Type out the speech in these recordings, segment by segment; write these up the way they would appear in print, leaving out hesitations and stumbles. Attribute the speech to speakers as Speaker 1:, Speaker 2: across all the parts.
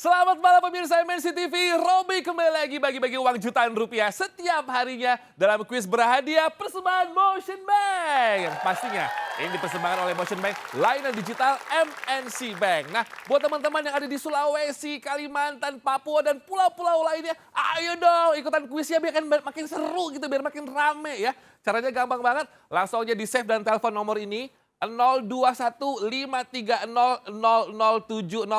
Speaker 1: Selamat malam pemirsa MNC TV, Robby kembali lagi bagi-bagi uang jutaan rupiah setiap harinya dalam kuis berhadiah persembahan Motion Bank. Yang pastinya ini dipersembahkan oleh Motion Bank, layanan digital MNC Bank. Nah, buat teman-teman yang ada di Sulawesi, Kalimantan, Papua, dan pulau-pulau lainnya, ayo dong ikutan kuisnya biar makin seru gitu, biar makin rame ya. Caranya gampang banget, langsung aja di save dan telepon nomor ini. 021-530-0070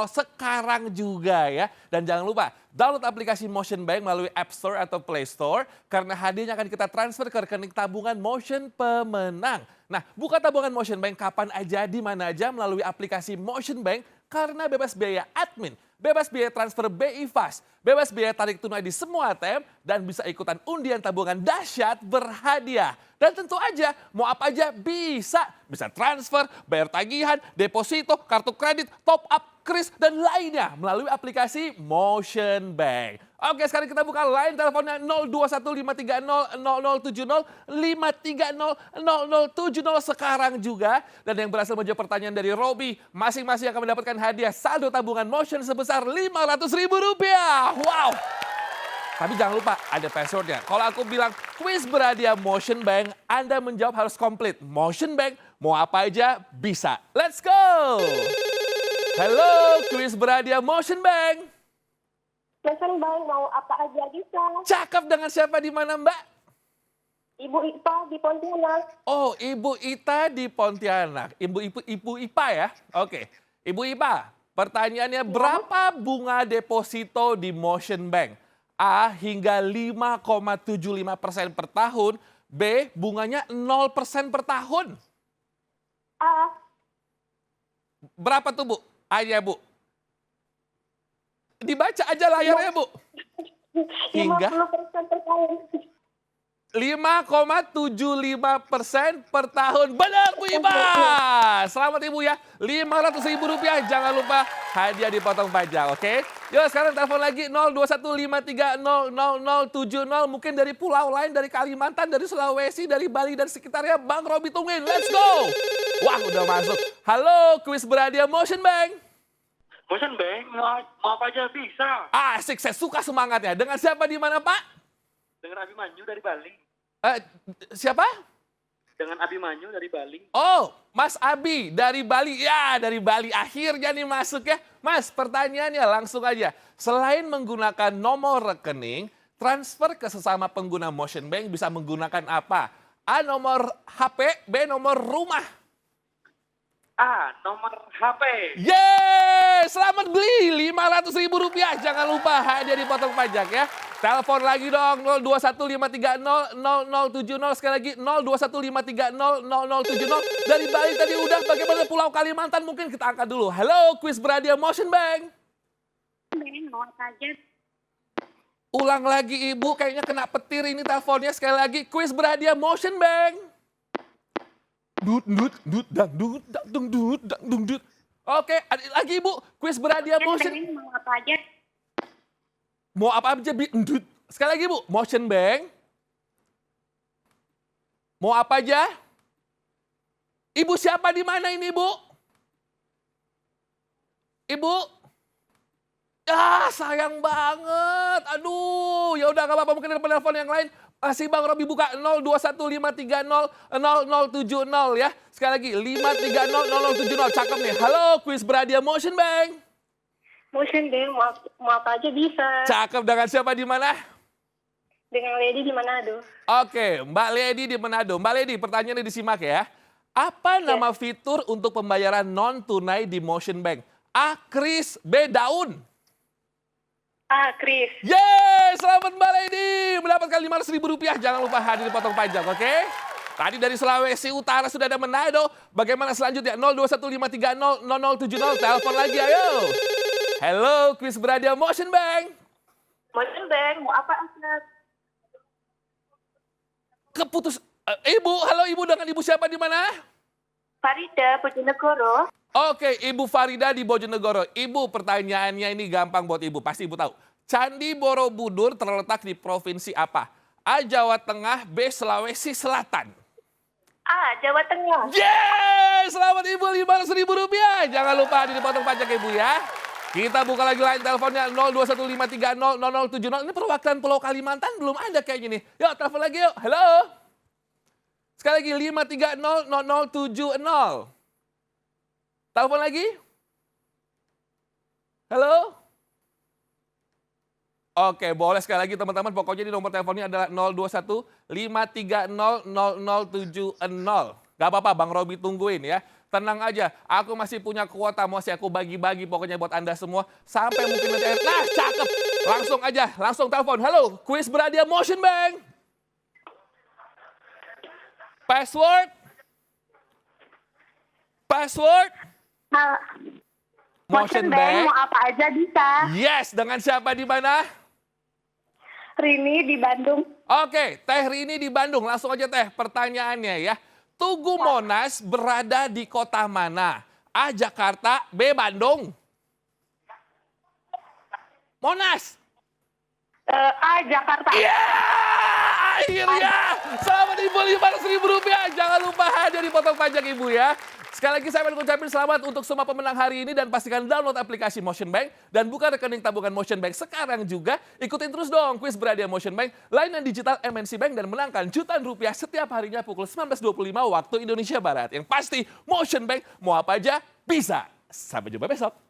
Speaker 1: sekarang juga ya. Dan jangan lupa download aplikasi Motion Bank melalui App Store atau Play Store. Karena hadiahnya akan kita transfer ke rekening tabungan Motion pemenang. Nah, buka tabungan Motion Bank kapan aja, di mana aja melalui aplikasi Motion Bank. Karena bebas biaya admin, bebas biaya transfer BI Fast, bebas biaya tarik tunai di semua ATM, dan bisa ikutan undian tabungan dahsyat berhadiah. Dan tentu aja, mau apa aja bisa. Bisa transfer, bayar tagihan, deposito, kartu kredit, top up, kris, dan lainnya melalui aplikasi Motion Bank. Oke, sekarang kita buka line teleponnya 021-530-0070, 530-0070 sekarang juga. Dan yang berhasil menjawab pertanyaan dari Robby, masing-masing akan mendapatkan hadiah saldo tabungan Motion sebesar Rp500.000. Wow! Tapi jangan lupa ada passwordnya. Kalau aku bilang kuis berhadiah Motion Bank, Anda menjawab harus komplit. Motion Bank, mau apa aja bisa. Let's go! Halo, kuis berhadiah Motion Bank.
Speaker 2: Motion Bank mau apa aja bisa.
Speaker 1: Cakep, dengan siapa di mana, Mbak?
Speaker 2: Ibu Ipa di Pontianak.
Speaker 1: Oh, Ibu Ita di Pontianak. Ibu Ipa ya? Oke. Ibu Ipa, pertanyaannya berapa bunga deposito di Motion Bank? A hingga 5,75% per tahun, B bunganya 0% per tahun.
Speaker 2: A.
Speaker 1: Berapa tuh Bu? A-nya Bu. Dibaca aja layarnya Bu. Hingga
Speaker 2: 50% per tahun.
Speaker 1: 5,75% per tahun. Benar Bu Ipa. Selamat Ibu ya. Rp500.000, jangan lupa hadiah dipotong pajak, oke? Yuk sekarang telepon lagi 021-530-0070. Mungkin dari pulau lain, dari Kalimantan, dari Sulawesi, dari Bali dan sekitarnya. Bang Robby tungguin, let's go. Wah udah masuk. Halo, kuis berhadiah Motion Bank.
Speaker 3: Motion Bank, mau apa aja bisa.
Speaker 1: Asik, saya suka semangatnya. Dengan siapa di mana Pak?
Speaker 3: Dengan Abimanyu dari Bali.
Speaker 1: Siapa?
Speaker 3: Dengan Abimanyu dari Bali.
Speaker 1: Oh, Mas Abi dari Bali. Ya, dari Bali. Akhirnya nih masuk ya. Mas, pertanyaannya langsung aja. Selain menggunakan nomor rekening, transfer ke sesama pengguna Motion Bank bisa menggunakan apa? A, nomor HP, B, nomor rumah.
Speaker 3: A, nomor HP.
Speaker 1: Yeay, selamat beli Rp500.000. Jangan lupa hadiah dipotong pajak ya. Telepon lagi dong 021-530-0070. Sekali lagi 021-530-0070. Dari Bali tadi udah, bagaimana Pulau Kalimantan? Mungkin kita angkat dulu. Halo, kuis berhadiah Motion Bank.
Speaker 2: Mau apa aja.
Speaker 1: Ulang lagi Ibu, kayaknya kena petir ini teleponnya. Sekali lagi, kuis berhadiah Motion Bank. Dut. Oke, lagi Ibu, kuis berhadiah Motion.
Speaker 2: Mau apa aja.
Speaker 1: Mau apa aja, Dut. Sekali lagi Bu, Motion Bank. Mau apa aja? Ibu siapa di mana ini Bu? Ibu? Ah, sayang banget. Aduh, ya udah nggak apa-apa, mungkin ada telepon yang lain. Masih Bang Robby buka 021-530-0070 ya. Sekali lagi 530-0070. Cakep nih. Halo, kuis berhadiah Motion Bank.
Speaker 2: Motion Bank mau apa aja bisa.
Speaker 1: Cakep, dengan siapa di mana?
Speaker 2: Dengan Lady di Manado.
Speaker 1: Oke, Mbak Lady di Manado. Mbak Lady, pertanyaannya disimak ya. Apa nama fitur untuk pembayaran non-tunai di Motion Bank? A, kris, B, daun.
Speaker 2: A, Kris.
Speaker 1: Yeay, selamat Mbak Lady. Mendapatkan Rp500.000. Jangan lupa hadir dipotong pajak, oke? Tadi dari Sulawesi Utara sudah ada Manado. Bagaimana selanjutnya? 021-530-0070. Telepon lagi, ayo. Halo, kuis berhadiah Motion Bank.
Speaker 2: Motion Bank mau apa aja.
Speaker 1: Keputus. Ibu, halo Ibu, dengan Ibu siapa di mana?
Speaker 2: Farida, Bojonegoro.
Speaker 1: Oke, Ibu Farida di Bojonegoro. Ibu, pertanyaannya ini gampang buat Ibu, pasti Ibu tahu. Candi Borobudur terletak di provinsi apa? A, Jawa Tengah, B, Sulawesi Selatan.
Speaker 2: A, Jawa Tengah.
Speaker 1: Yeay, selamat Ibu Rp500.000. Jangan lupa dipotong pajak Ibu ya. Kita buka lagi line teleponnya 0215300070. Ini perwakilan Pulau Kalimantan belum ada kayaknya nih. Yuk, telepon lagi yuk. Halo. Sekali lagi 5300070. Telepon lagi. Halo. Oke, boleh sekali lagi teman-teman. Pokoknya di nomor teleponnya adalah 0215300070. Gak apa-apa, Bang Robi tungguin ya. Tenang aja, aku masih punya kuota, masih aku bagi-bagi pokoknya buat Anda semua. Sampai mungkin nanti, nah cakep. Langsung aja, langsung telepon. Halo, Kuis Berhadiah Motion Bank. Password? Password?
Speaker 2: Motion Bank, mau apa aja bisa.
Speaker 1: Yes, dengan siapa di mana?
Speaker 2: Rini di Bandung.
Speaker 1: Oke, Teh Rini di Bandung. Langsung aja Teh, pertanyaannya ya. Tugu Monas berada di kota mana? A. Jakarta, B. Bandung. Monas.
Speaker 2: A. Jakarta.
Speaker 1: Iya, akhirnya. Selamat Ibu Rp500.000. Jangan lupa hadir dipotong pajak Ibu ya. Sekali lagi saya ingin ucapin selamat untuk semua pemenang hari ini dan pastikan download aplikasi Motion Bank dan buka rekening tabungan Motion Bank sekarang juga. Ikutin terus dong Kuis Berhadiah Motion Bank, layanan digital MNC Bank dan menangkan jutaan rupiah setiap harinya pukul 19.25 waktu Indonesia Barat. Yang pasti Motion Bank mau apa aja bisa. Sampai jumpa besok.